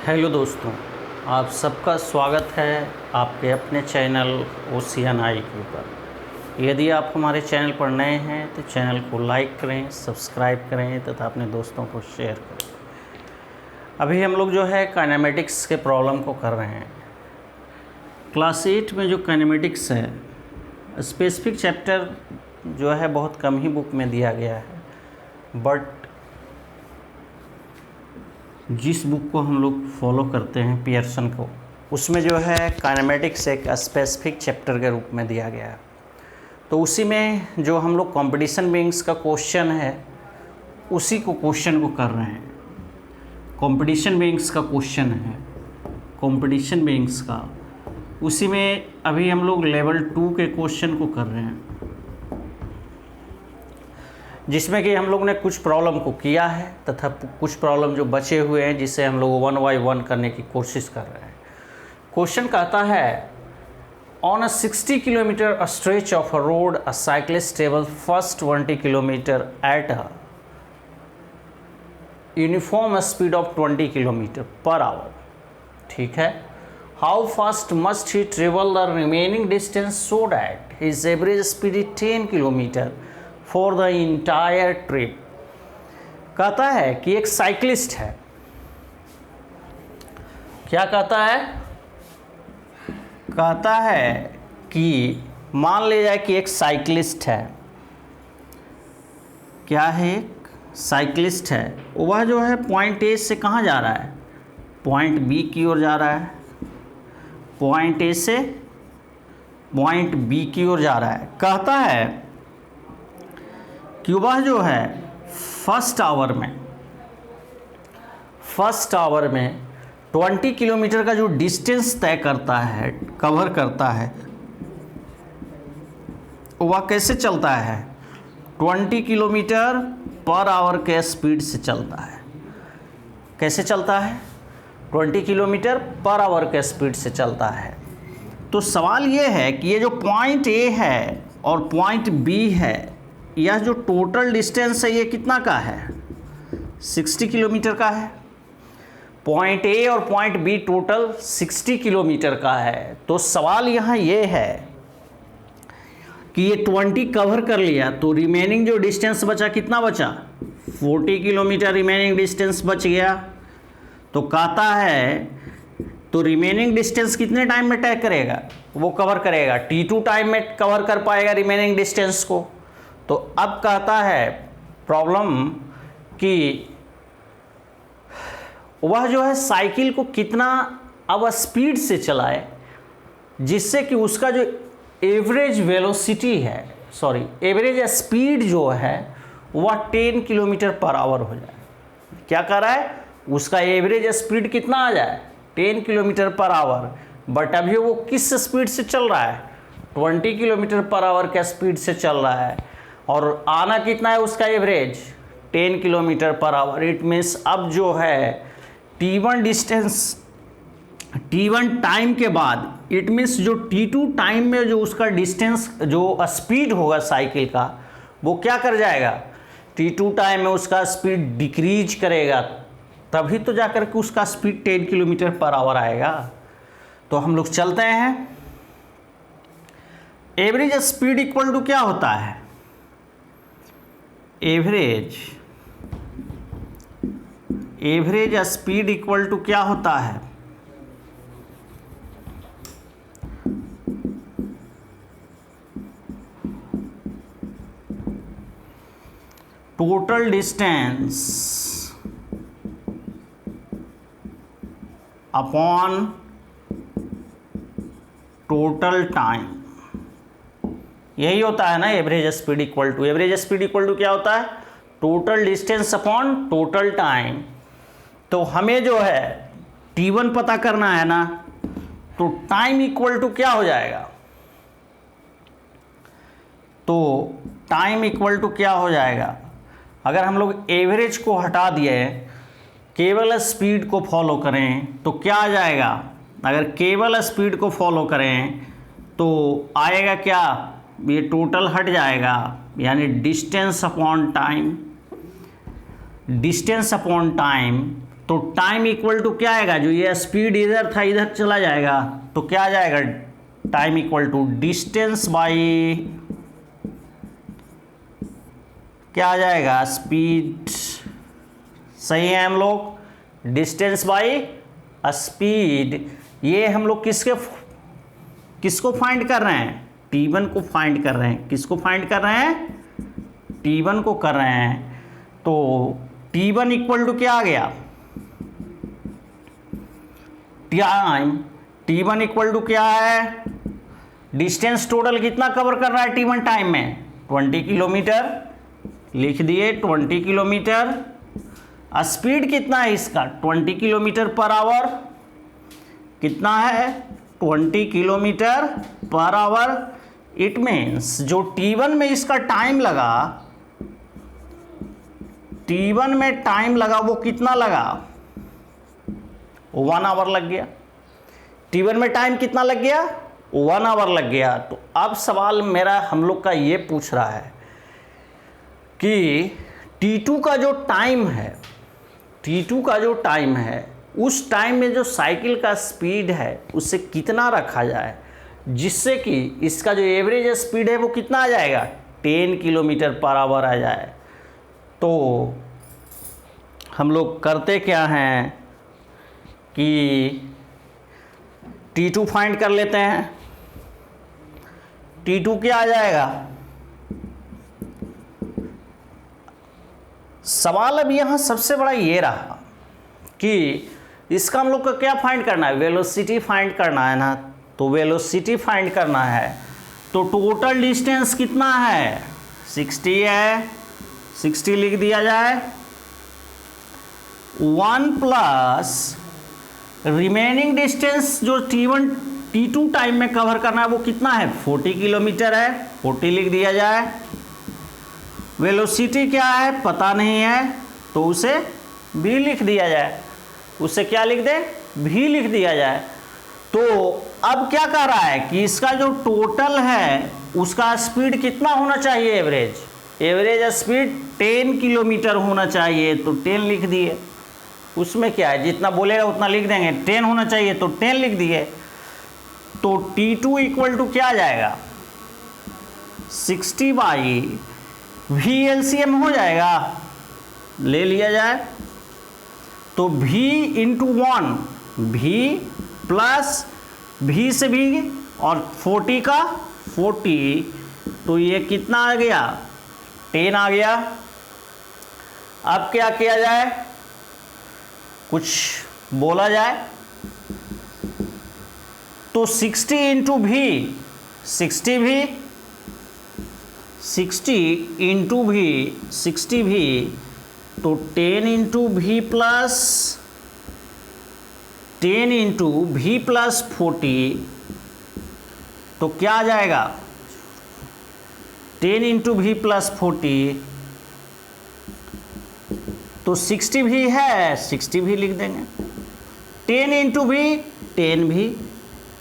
Hello दोस्तों, आप सबका स्वागत है आपके अपने चैनल ओशियन के ऊपर। यदि आप हमारे चैनल पर नए हैं तो चैनल को लाइक करें, सब्सक्राइब करें तथा अपने दोस्तों को शेयर करें। अभी हम लोग जो है काइनेमेटिक्स के प्रॉब्लम को कर रहे हैं। क्लास 8 में जो काइनेमेटिक्स है, स्पेसिफिक चैप्टर जो है बहुत कम ही बुक में दिया गया है, बट जिस बुक को हम लोग फॉलो करते हैं पियर्सन को, उसमें जो है काइनेमेटिक्स एक स्पेसिफिक चैप्टर के रूप में दिया गया है। तो उसी में जो हम लोग कंपटीशन बेंग्स का क्वेश्चन है, उसी को क्वेश्चन को कर रहे हैं। कंपटीशन बेंग्स का क्वेश्चन है, कंपटीशन बेंग्स का, उसी में अभी हम लोग लेवल 2 के क्वेश्चन को कर रहे हैं, जिसमें कि हम लोग ने कुछ प्रॉब्लम को किया है तथा कुछ प्रॉब्लम जो बचे हुए हैं जिसे हम लोग 1 बाय 1 करने की कोशिश कर रहे हैं। क्वेश्चन कहता है, on a 60 kilometre stretch of a road a cyclist travel first 20 kilometre at a uniform speed of 20 kilometre per our. ठीक है, how fast must he travel the remaining distance so that his average speed is 10 kilometre for the entire trip. कहता है कि एक cyclist है। क्या कहता है? कहता है कि मान ले जाए कि एक साइक्लिस्ट है। क्या है? एक साइक्लिस्ट है। वह जो है पॉइंट ए से कहाँ जा रहा है? पॉइंट बी की ओर जा रहा है। पॉइंट ए से पॉइंट बी की ओर जा रहा है। कहता है कि वह जो है फर्स्ट आवर में 20 किलोमीटर का जो डिस्टेंस तय करता है, कवर करता है, वह कैसे चलता है? 20 किलोमीटर पर आवर के स्पीड से चलता है। कैसे चलता है? 20 किलोमीटर पर आवर के स्पीड से चलता है। तो सवाल ये है कि ये जो पॉइंट ए है और पॉइंट बी है, यह जो टोटल डिस्टेंस है ये कितना का है? 60 किलोमीटर का है। पॉइंट ए और पॉइंट बी टोटल 60 किलोमीटर का है। तो सवाल यहाँ ये है कि ये 20 कवर कर लिया तो रिमेनिंग जो डिस्टेंस बचा, कितना बचा? 40 किलोमीटर रिमेनिंग डिस्टेंस बच गया। तो कहता है तो रिमेनिंग डिस्टेंस कितने टाइम में तय करेगा? वो कवर करेगा T2 टाइम में कवर कर पाएगा रिमेनिंग डिस्टेंस को। तो अब कहता है प्रॉब्लम कि वह जो है साइकिल को कितना अब स्पीड से चलाए जिससे कि उसका जो एवरेज वेलोसिटी है, एवरेज स्पीड जो है वह 10 किलोमीटर पर आवर हो जाए। क्या कर रहा है? उसका एवरेज स्पीड कितना आ जाए? 10 किलोमीटर पर आवर। बट अभी वो किस स्पीड से चल रहा है? 20 किलोमीटर पर आवर के स्पीड से चल रहा है। और आना कितना है उसका average? 10 kilometre per hour. It means अब जो है T1 डिस्टेंस, T1 टाइम के बाद, इट मीन्स जो T2 टाइम में जो उसका डिस्टेंस, जो स्पीड होगा साइकिल का, वो क्या कर जाएगा? T2 टाइम में उसका स्पीड डिक्रीज करेगा, तभी तो जाकर के उसका स्पीड 10 किलोमीटर पर आवर आएगा। तो हम लोग चलते हैं। एवरेज स्पीड इक्वल टू क्या होता है? एवरेज स्पीड इक्वल टू क्या होता है? Total distance upon total time. यही होता है ना average speed equal to. Average speed equal to क्या होता है? Total distance upon total time. तो हमें जो है T1 पता करना है ना, तो टाइम इक्वल टू क्या हो जाएगा? तो टाइम इक्वल टू क्या हो जाएगा? अगर हम लोग एवरेज को हटा दिए, केवल स्पीड को फॉलो करें तो क्या आ जाएगा? अगर केवल स्पीड को फॉलो करें तो आएगा क्या? ये टोटल हट जाएगा, यानी distance upon time. Distance upon time तो टाइम इक्वल टू क्या आएगा, जो ये स्पीड इधर था इधर चला जाएगा, तो क्या आ जाएगा, time equal to distance by क्या आ जाएगा, स्पीड। सही है हम लोग, डिस्टेंस बाई स्पीड। ये हम लोग किसको फाइंड कर रहे हैं, T1 को फाइंड कर रहे हैं। किसको फाइंड कर रहे हैं, T1 को कर रहे हैं। तो T1 इक्वल टू क्या आ गया, टाइम। T1 इक्वल टू क्या है, डिस्टेंस टोटल कितना कवर कर रहा है T1 टाइम में, 20 किलोमीटर। लिख दिए 20 किलोमीटर। स्पीड कितना है इसका, 20 किलोमीटर पर आवर। कितना है, 20 kilometre per hour. It means जो T1 में इसका टाइम लगा, T1 में टाइम लगा वो कितना लगा, 1 आवर लग गया। T1 में टाइम कितना लग गया, 1 आवर लग गया। तो अब सवाल मेरा हम लोग का ये पूछ रहा है कि T2 का जो टाइम है, T2 का जो टाइम है, उस टाइम में जो साइकिल का स्पीड है उससे कितना रखा जाए, जिससे कि इसका जो एवरेज स्पीड है वो कितना आ जाएगा, 10 किलोमीटर पर आवर आ जाए। तो हम लोग करते क्या हैं कि T2 फाइंड कर लेते हैं। T2 क्या आ जाएगा, सवाल अब यहाँ सबसे बड़ा ये रहा कि इसका हम लोग को क्या फाइंड करना है, वेलोसिटी फाइंड करना है ना। तो वेलोसिटी फाइंड करना है तो टोटल डिस्टेंस कितना है, 60 है। 60 लिख दिया जाए, 1 प्लस रिमेनिंग डिस्टेंस जो T2 टाइम में कवर करना है वो कितना है, 40 किलोमीटर है। 40 लिख दिया जाए। वेलोसिटी क्या है पता नहीं है, तो उसे v लिख दिया जाए। उसे क्या लिख दे, v लिख दिया जाए। तो अब क्या कह रहा है कि इसका जो टोटल है उसका स्पीड कितना होना चाहिए, एवरेज स्पीड 10 किलोमीटर होना चाहिए। तो 10 लिख दिए। उसमें क्या है, जितना बोलेगा उतना लिख देंगे। 10 होना चाहिए तो 10 लिख दिए। तो T2 इक्वल टू क्या आ जाएगा, 60 बाई V LCM हो जाएगा, ले लिया जाए। तो V into 1, V plus V से V और 40 का 40, तो ये कितना आ गया, 10 आ गया। अब क्या किया जाए, कुछ बोला जाए। तो 60 इंटू V, 60 भी, 60 इंटू V, 60 भी, तो 10 into V plus 10 into V plus 40, तो क्या आ जाएगा, 10 इंटू V प्लस 40, तो 60 भी है, 60 भी लिख देंगे। 10 इंटू V 10 भी,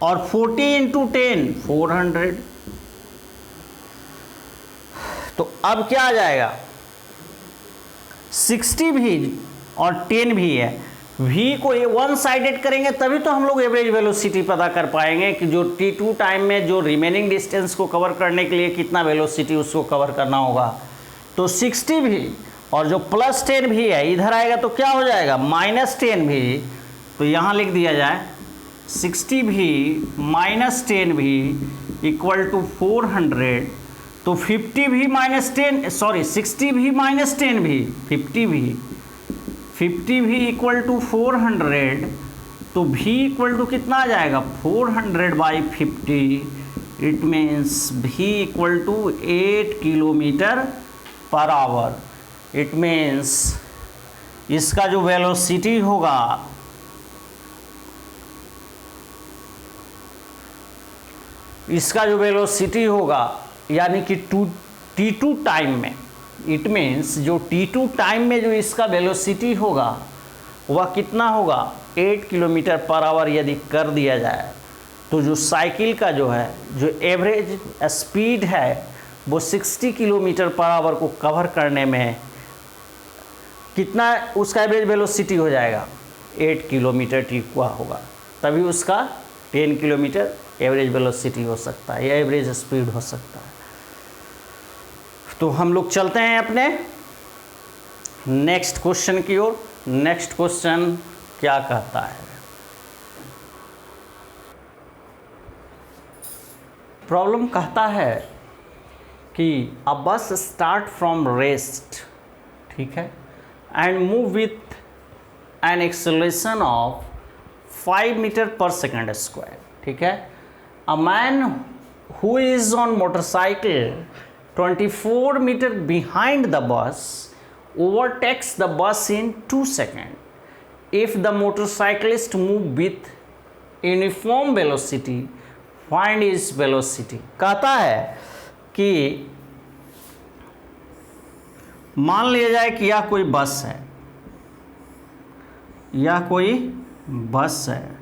और 40 इंटू 10 400। तो अब क्या आ जाएगा, 60 भी और 10 भी है। V को ये वन साइडेड करेंगे तभी तो हम लोग एवरेज वेलोसिटी पता कर पाएंगे कि जो T2 टाइम में जो रिमेनिंग डिस्टेंस को कवर करने के लिए कितना वेलोसिटी उसको कवर करना होगा। तो 60 भी और जो प्लस 10 भी है इधर आएगा तो क्या हो जाएगा, माइनस 10 भी। तो यहाँ लिख दिया जाए 60 भी माइनस 10 भी इक्वल टू 400। तो 50 भी माइनस 10, सॉरी 60 भी माइनस 10 भी, 50 भी इक्वल टू 400। तो v इक्वल टू कितना आ जाएगा, 400 by 50। It means v equal to 8 kilometre per hour. It means इसका जो वेलोसिटी होगा, इसका जो वेलोसिटी होगा यानी कि T2 टाइम में, इट मीन्स जो T2 टाइम में जो इसका वेलोसिटी होगा वह कितना होगा, 8 किलोमीटर पर आवर यदि कर दिया जाए तो जो साइकिल का जो है जो एवरेज स्पीड है वो 60 किलोमीटर पर आवर को कवर करने में कितना उसका एवरेज वेलोसिटी हो जाएगा, 8 किलोमीटर टी हुआ होगा, तभी उसका 10 किलोमीटर एवरेज वेलोसिटी हो सकता है या एवरेज स्पीड हो सकता है। तो हम लोग चलते हैं अपने नेक्स्ट क्वेश्चन की ओर। नेक्स्ट क्वेश्चन क्या कहता है? प्रॉब्लम कहता है कि अ बस स्टार्ट फ्रॉम रेस्ट, ठीक है, and move with an acceleration of 5 metre per second square, ठीक है। A man who is on motorcycle 24 metre behind the bus overtakes the bus in 2 seconds. If the motorcyclist move with uniform velocity, find his velocity. कहता है कि मान लिया जाए कि यह कोई बस है, यह कोई बस है,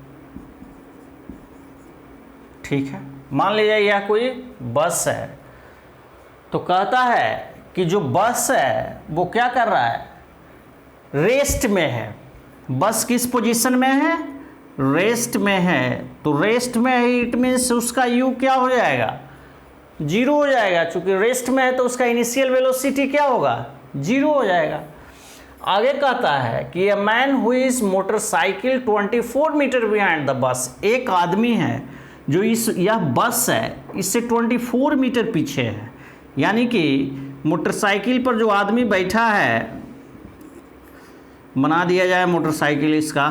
ठीक है, मान लिया जाए यह कोई बस है। तो कहता है कि जो बस है वो क्या कर रहा है? रेस्ट में है। बस किस पोजीशन में है? रेस्ट में है। तो रेस्ट में है, इट मीन्स उसका यू क्या हो जाएगा? 0 हो जाएगा। चूंकि रेस्ट में है तो उसका इनिशियल वेलोसिटी क्या होगा? 0 हो जाएगा। आगे कहता है कि a man who is motorcycle 24 metre behind the bus, एक आदमी है जो यह बस है इससे 24 मीटर पीछे है, यानी कि मोटरसाइकिल पर जो आदमी बैठा है, बना दिया जाए मोटरसाइकिल इसका,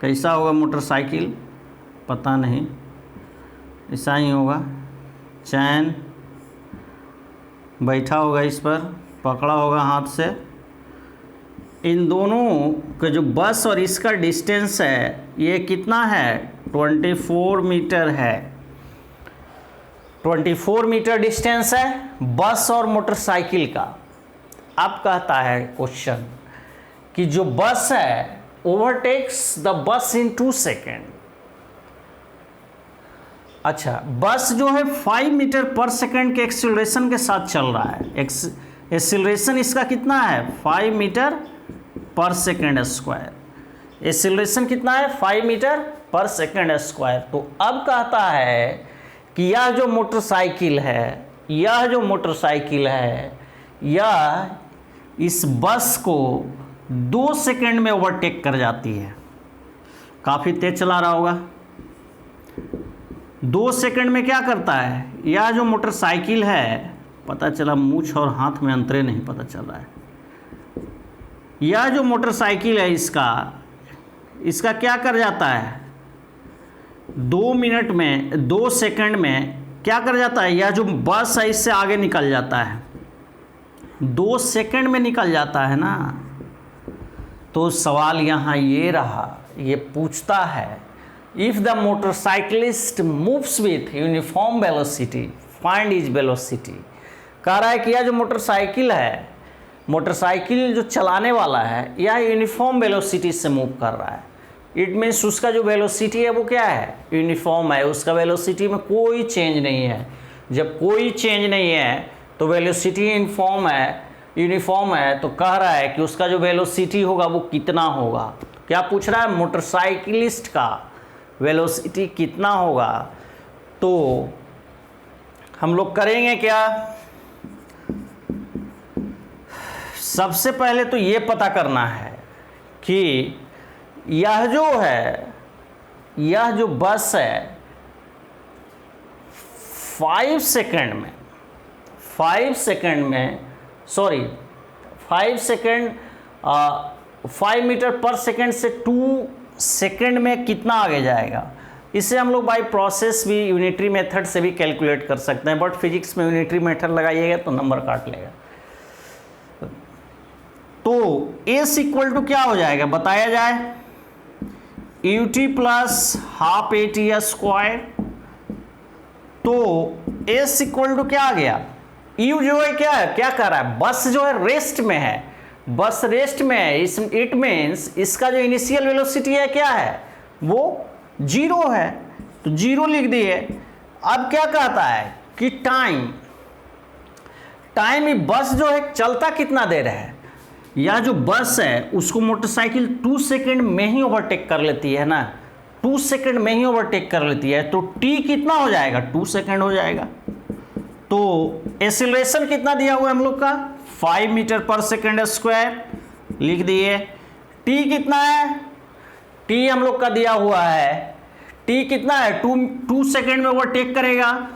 कैसा होगा मोटरसाइकिल पता नहीं, ऐसा ही होगा, चैन बैठा होगा इस पर, पकड़ा होगा हाथ से। इन दोनों का जो बस और इसका डिस्टेंस है ये कितना है? 24 मीटर है। 24 मीटर डिस्टेंस है बस और मोटरसाइकिल का। अब कहता है क्वेश्चन कि जो बस है overtakes the bus in 2 second. अच्छा, बस जो है 5 मीटर पर सेकेंड के एक्सीलरेशन के साथ चल रहा है। एक्सीलरेशन इसका कितना है? 5 metre per second square. Acceleration कितना है? 5 मीटर पर सेकेंड स्क्वायर। तो अब कहता है कि यह जो मोटरसाइकिल है, यह इस बस को 2 सेकेंड में ओवरटेक कर जाती है। काफ़ी तेज चला रहा होगा। 2 सेकेंड में क्या करता है? यह जो मोटरसाइकिल है, पता चला मूंछ और हाथ में अंतरे नहीं पता चल रहा है। यह जो मोटरसाइकिल है इसका क्या कर जाता है? 2 सेकंड में क्या कर जाता है? यह जो बस है इससे आगे निकल जाता है। 2 सेकंड में निकल जाता है ना। तो सवाल यहाँ ये रहा, ये पूछता है if the motorcyclist moves with uniform velocity find his velocity. कह रहा है कि यह जो मोटरसाइकिल है, मोटरसाइकिल जो चलाने वाला है यह यूनिफॉर्म वेलोसिटी से मूव कर रहा है। इट मीन्स उसका जो वेलोसिटी है वो क्या है? यूनिफॉर्म है। उसका वेलोसिटी में कोई चेंज नहीं है। जब कोई चेंज नहीं है तो वेलोसिटी यूनिफॉर्म है, तो कह रहा है कि उसका जो वेलोसिटी होगा वो कितना होगा। क्या पूछ रहा है? मोटरसाइकिलिस्ट का वेलोसिटी कितना होगा। तो हम लोग करेंगे क्या? सबसे पहले तो ये पता करना है कि यह जो बस है 5 मीटर पर सेकेंड से 2 सेकेंड में कितना आगे जाएगा। इसे हम लोग बाय प्रोसेस भी यूनिटरी मेथड से भी कैलकुलेट कर सकते हैं, बट फिजिक्स में यूनिटरी मेथड लगाइएगा तो नंबर काट लेगा। तो एस इक्वल टू क्या हो जाएगा बताया जाए? ut plus half AT square. तो एस इक्वल टू क्या आ गया? u जो है क्या कर रहा है? बस जो है रेस्ट में है, बस रेस्ट में है। इट मीन्स इसका जो इनिशियल वेलोसिटी है क्या है? वो 0 है। तो 0 लिख दिए। अब क्या कहता है कि टाइम बस जो है चलता कितना देर है? या जो बस है उसको मोटरसाइकिल 2 सेकंड में ही ओवरटेक कर लेती है ना, 2 सेकंड में ही ओवरटेक कर लेती है, तो टी कितना हो जाएगा, 2 सेकंड हो जाएगा। तो एक्सीलरेशन कितना दिया हुआ है हम लोग का, 5 मीटर पर सेकंड स्क्वायर लिख दिए। टी कितना है, टी हम लोग का दिया हुआ है, टी कितना है, 2 सेकंड में ओवरटेक करेगा।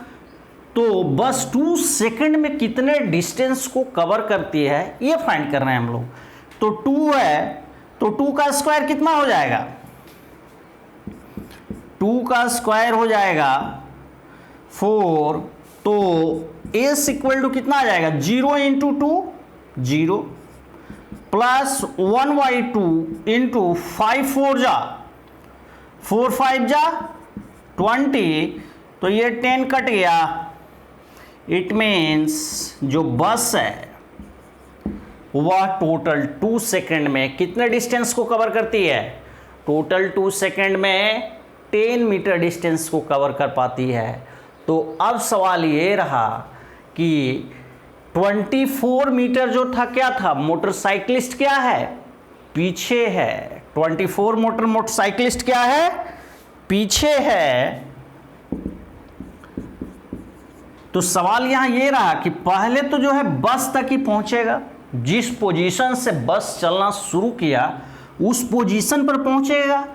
तो बस 2 सेकंड में कितने डिस्टेंस को कवर करती है ये फाइंड कर रहे हैं हम लोग। तो 2 है तो 2 का स्क्वायर कितना हो जाएगा, 2 का स्क्वायर हो जाएगा 4। तो एस इक्वल टू कितना आ जाएगा, 0 इंटू 2 0 प्लस 1/2 इंटू 5 4 जा 4 5 जा 20, तो ये 10 कट गया। इट मीन्स जो बस है वह टोटल 2 सेकंड में कितने डिस्टेंस को कवर करती है, टोटल 2 सेकंड में 10 मीटर डिस्टेंस को कवर कर पाती है। तो अब सवाल ये रहा कि 24 मीटर जो था क्या था, मोटरसाइकिलिस्ट क्या है, पीछे है। 24 मोटरसाइकिलिस्ट क्या है, पीछे है। तो सवाल यहां ये रहा कि पहले तो जो है बस तक ही पहुंचेगा, जिस पोजीशन से बस चलना शुरू किया उस पोजीशन पर पहुंचेगा,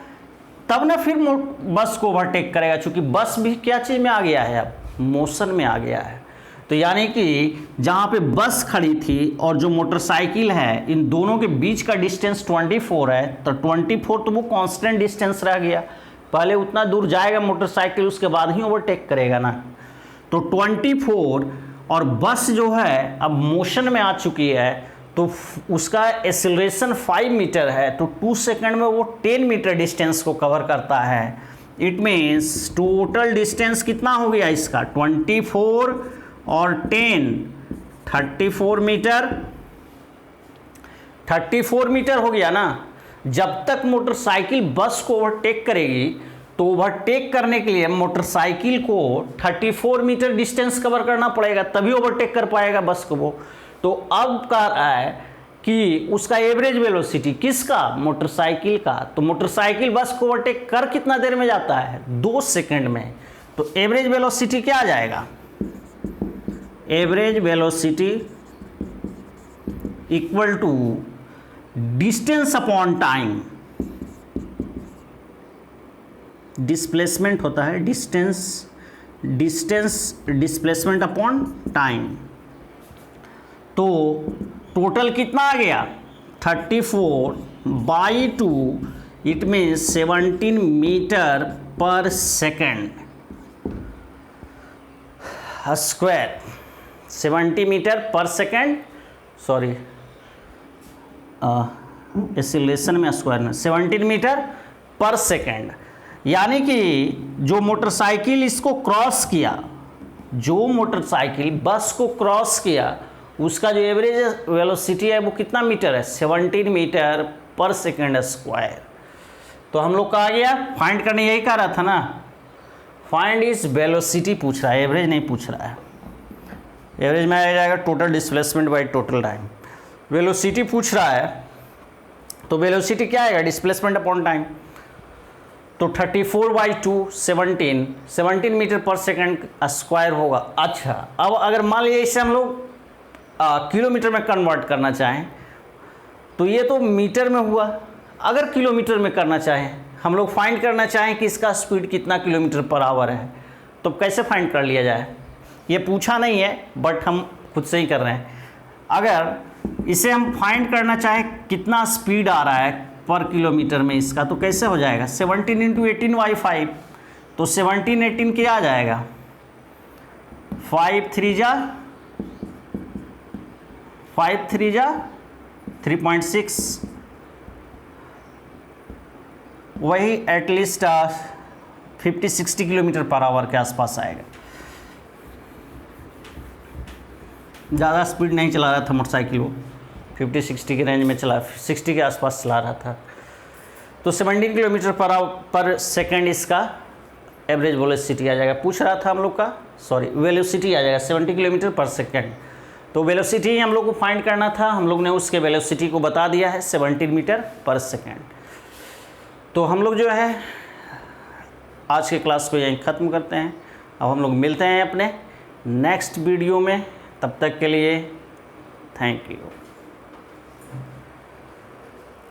तब ना फिर बस को ओवरटेक करेगा, क्योंकि बस भी क्या चीज में आ गया है, अब मोशन में आ गया है। तो यानी कि जहां पे बस खड़ी थी और जो मोटरसाइकिल है, इन दोनों के बीच का डिस्टेंस 24 है, तो 24 तो वो कांस्टेंट डिस्टेंस रह गया, पहले उतना दूर जाएगा मोटरसाइकिल, उसके बाद ही ओवरटेक करेगा ना। तो 24 और बस जो है अब मोशन में आ चुकी है, तो उसका एक्सीलरेशन 5 मीटर है, तो 2 सेकंड में वो 10 मीटर डिस्टेंस को कवर करता है। इट मीन्स टोटल डिस्टेंस कितना हो गया इसका, 24 और 10 34 मीटर, 34 मीटर हो गया ना। जब तक मोटरसाइकिल बस को ओवरटेक करेगी, तो ओवरटेक करने के लिए मोटरसाइकिल को 34 मीटर डिस्टेंस कवर करना पड़ेगा, तभी ओवरटेक कर पाएगा बस को वो। तो अब कह रहा है कि उसका एवरेज वेलोसिटी किसका, मोटरसाइकिल का। तो मोटरसाइकिल बस को ओवरटेक कर कितना देर में जाता है, 2 सेकंड में। तो एवरेज वेलोसिटी क्या आ जाएगा, average velocity equal to distance upon time, displacement होता है डिस्प्लेसमेंट अपॉन टाइम। तो टोटल कितना आ गया, 34/2, it means 17 metre per second square, 70 metre per second, sorry acceleration में स्क्वायर में 17 मीटर पर सेकेंड। यानी कि जो मोटरसाइकिल इसको क्रॉस किया, जो मोटरसाइकिल बस को क्रॉस किया, उसका जो एवरेज वेलोसिटी है वो कितना मीटर है, 17 मीटर पर सेकेंड स्क्वायर। तो हम लोग का आ गया, फाइंड करने यही कह रहा था ना, फाइंड इज वेलोसिटी पूछ रहा है, एवरेज नहीं पूछ रहा है। एवरेज में आ जाएगा total displacement by total time, velocity पूछ रहा है। तो वेलोसिटी क्या आएगा, डिस्प्लेसमेंट अपॉन टाइम। तो 34/2 17 मीटर पर सेकेंड स्क्वायर होगा। अच्छा, अब अगर मान लीजिए इसे हम लोग किलोमीटर में कन्वर्ट करना चाहें, तो ये तो मीटर में हुआ। अगर किलोमीटर में करना चाहें, हम लोग फाइंड करना चाहें कि इसका स्पीड कितना किलोमीटर पर आवर है, तो कैसे फाइंड कर लिया जाए, ये पूछा नहीं है बट हम खुद से ही कर रहे हैं। अगर इसे हम फाइंड करना चाहें कितना स्पीड आ रहा है पर किलोमीटर में इसका, तो कैसे हो जाएगा, 17 × 18/5, तो 17 18 क्या आ जाएगा, 5 3 जा 3.6, वही एटलीस्ट 50-60 किलोमीटर पर आवर के आसपास आएगा। ज़्यादा स्पीड नहीं चला रहा था मोटरसाइकिल, वो 50-60 के रेंज में चला, 60 के आसपास चला रहा था। तो 17 किलोमीटर पर सेकेंड इसका एवरेज वेलोसिटी आ जाएगा। पूछ रहा था हम लोग का, सॉरी वेलोसिटी आ जाएगा 70 किलोमीटर पर सेकेंड। तो वेलोसिटी हम लोग को फाइंड करना था, हम लोग ने उसके वेलोसिटी को बता दिया है 17 मीटर पर सेकेंड। तो हम लोग जो है आज के क्लास को यहीं ख़त्म करते हैं। अब हम लोग मिलते हैं अपने नेक्स्ट वीडियो में, तब तक के लिए थैंक यू।